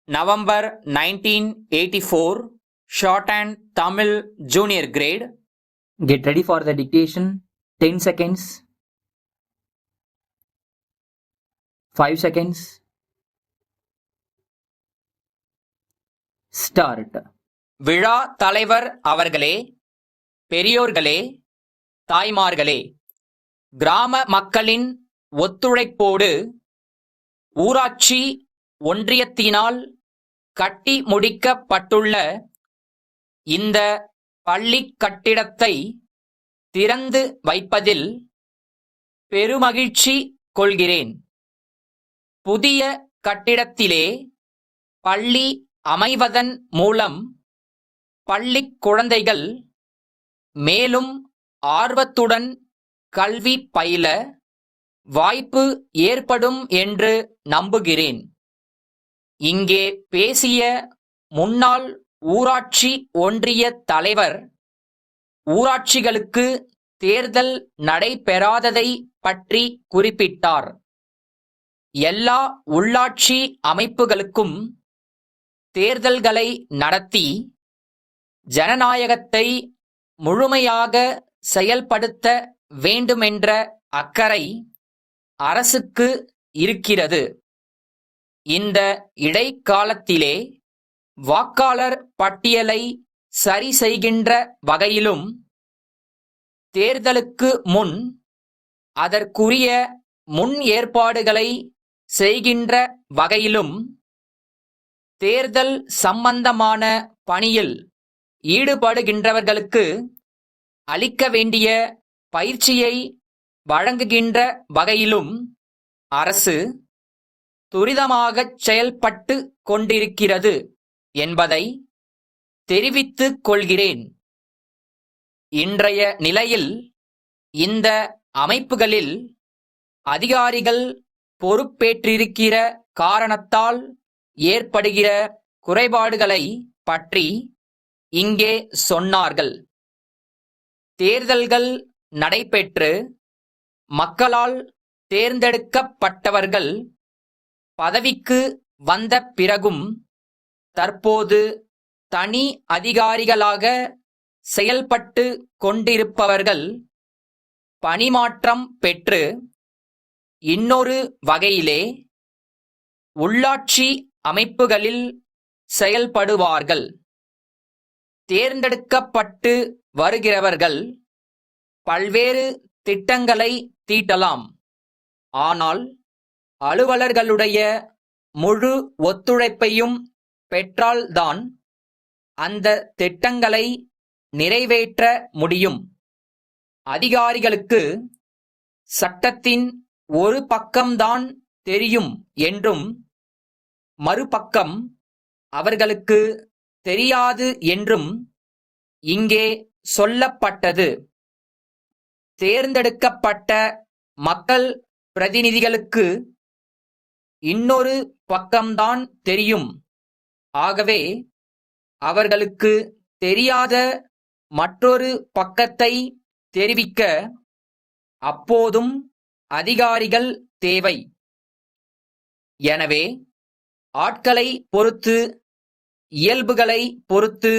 November 1984, Shorthand Tamil Junior Grade. Get ready for the dictation. 10 seconds. 5 seconds. Start. விழா தலைவர் அவர்களே, பெரியோர்களே, தாய்மார்களே, கிராம மக்களின் ஒத்துழைப்போடு ஊராட்சி ஒன்றியத்தினால் கட்டி முடிக்கப்பட்டுள்ள இந்த பள்ளி கட்டிடத்தை திறந்து வைப்பதில் பெருமகிழ்ச்சி கொள்கிறேன். புதிய கட்டிடத்திலே பள்ளி அமைவதன் மூலம் பள்ளிக் குழந்தைகள் மேலும் ஆர்வத்துடன் கல்வி பயில வாய்ப்பு ஏற்படும் என்று நம்புகிறேன். இங்கே பேசிய முன்னாள் ஊராட்சி ஒன்றிய தலைவர் ஊராட்சிகளுக்கு தேர்தல் நடைபெறாததை பற்றி குறிப்பிட்டார். எல்லா உள்ளாட்சி அமைப்புகளுக்கும் தேர்தல்களை நடத்தி ஜனநாயகத்தை முழுமையாக செயல்படுத்த வேண்டுமென்ற அக்கறை அரசுக்கு இருக்கிறது. இந்த இடைக்காலத்திலே வாக்காளர் பட்டியலை சரி செய்கின்ற வகையிலும் தேர்தலுக்கு முன் அதற்குரிய முன் ஏற்பாடுகளை செய்கின்ற வகையிலும் தேர்தல் சம்பந்தமான பணியில் ஈடுபடுகின்றவர்களுக்கு அளிக்க வேண்டிய பயிற்சியை வழங்குகின்ற வகையிலும் அரசு துரிதமாகச் செயல்பட்டு கொண்டிருக்கிறது என்பதை தெரிவித்துக் கொள்கிறேன். இன்றைய நிலையில் இந்த அமைப்புகளில் அதிகாரிகள் பொறுப்பேற்றிருக்கிற காரணத்தால் ஏற்படுகிற குறைபாடுகளை பற்றி இங்கே சொன்னார்கள். தேர்தல்கள் நடைபெற்று மக்களால் தேர்ந்தெடுக்கப்பட்டவர்கள் பதவிக்கு வந்த பிறகும் தற்போது தனி அதிகாரிகளாக செயல்பட்டு கொண்டிருப்பவர்கள் பணிமாற்றம் பெற்று இன்னொரு வகையிலே உள்ளாட்சி அமைப்புகளில் செயல்படுவார்கள். தேர்ந்தெடுக்கப்பட்டு வருகிறவர்கள் பல்வேறு திட்டங்களை தீட்டலாம். ஆனால் அலுவலர்களுடைய முழு ஒத்துழைப்பையும் பெற்றால்தான் அந்த திட்டங்களை நிறைவேற்ற முடியும். அதிகாரிகளுக்கு சட்டத்தின் ஒரு பக்கம்தான் தெரியும் என்றும் மறுபக்கம் அவர்களுக்கு தெரியாது என்றும் இங்கே சொல்லப்பட்டது. தேர்ந்தெடுக்கப்பட்ட மக்கள் பிரதிநிதிகளுக்கு இன்னொரு பக்கம்தான் தெரியும். ஆகவே அவர்களுக்கு தெரியாத மற்றொரு பக்கத்தை தெரிவிக்க அப்போதும் அதிகாரிகள் தேவை. எனவே ஆட்களை பொறுத்து, இயல்புகளை பொறுத்து,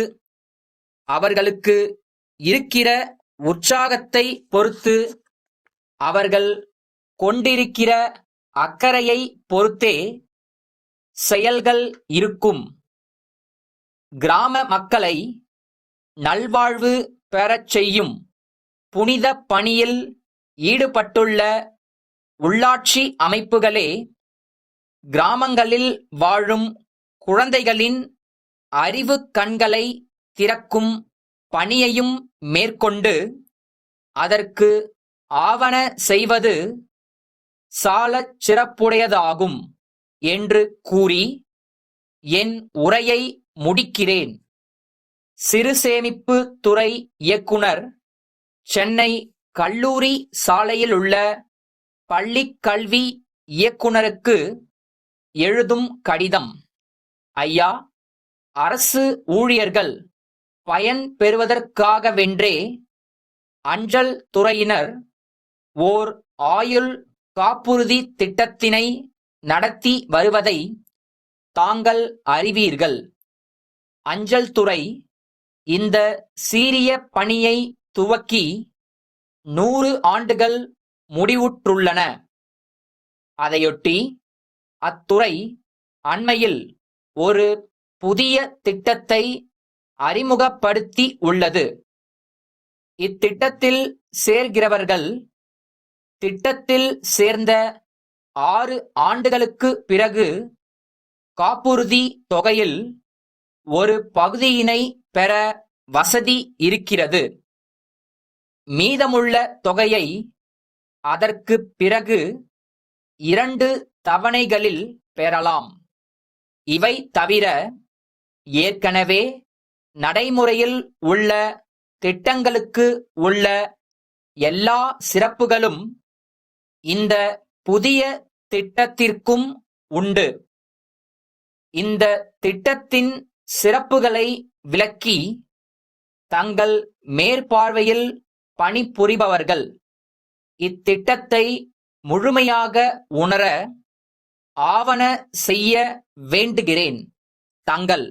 அவர்களுக்கு இருக்கிற உற்சாகத்தை பொறுத்து, அவர்கள் கொண்டிருக்கிற அக்கறையை பொறுத்தே செயல்கள் இருக்கும். கிராம மக்களை நல்வாழ்வு பெறச் செய்யும் புனித பணியில் ஈடுபட்டுள்ள உள்ளாட்சி அமைப்புகளே கிராமங்களில் வாழும் குழந்தைகளின் அறிவு கண்களை திறக்கும் பணியையும் மேற்கொண்டு அதற்கு ஆவன செய்வது சாலச் சிறப்புடையதாகும் என்று கூறி என் உரையை முடிக்கிறேன். சிறு சேமிப்பு துறை இயக்குனர், சென்னை கல்லூரி சாலையில் உள்ள பள்ளிக் கல்வி இயக்குனருக்கு எழுதும் கடிதம். ஐயா, அரசு ஊழியர்கள் பயன் பெறுவதற்காகவென்றே அஞ்சல் துறையினர் ஓர் ஆயுள் காப்புறுதி திட்டத்தினை நடத்தி வருவதை தாங்கள் அறிவீர்கள். அஞ்சல் துறை இந்த சீரிய பணியை துவக்கி 100 ஆண்டுகள் முடிவுற்றுள்ளன. அதையொட்டி அத்துறை அண்மையில் ஒரு புதிய திட்டத்தை அறிமுகப்படுத்தி உள்ளது. இத்திட்டத்தில் சேர்கிறவர்கள் திட்டத்தில் சேர்ந்த 6 ஆண்டுகளுக்கு பிறகு காப்புறுதி தொகையில் ஒரு பகுதியினை பெற வசதி இருக்கிறது. மீதமுள்ள தொகையை அதற்குப் பிறகு 2 தவணைகளில் பெறலாம். இவை தவிர ஏற்கனவே நடைமுறையில் உள்ள திட்டங்களுக்கு உள்ள எல்லா சிறப்புகளும் இந்த புதிய திட்டத்திற்கும் உண்டு. இந்த திட்டத்தின் சிறப்புகளை விளக்கி தங்கள் மேற்பார்வையில் பணிபுரிபவர்கள் இத்திட்டத்தை முழுமையாக உணர ஆவன செய்ய வேண்டுகிறேன். தங்கள்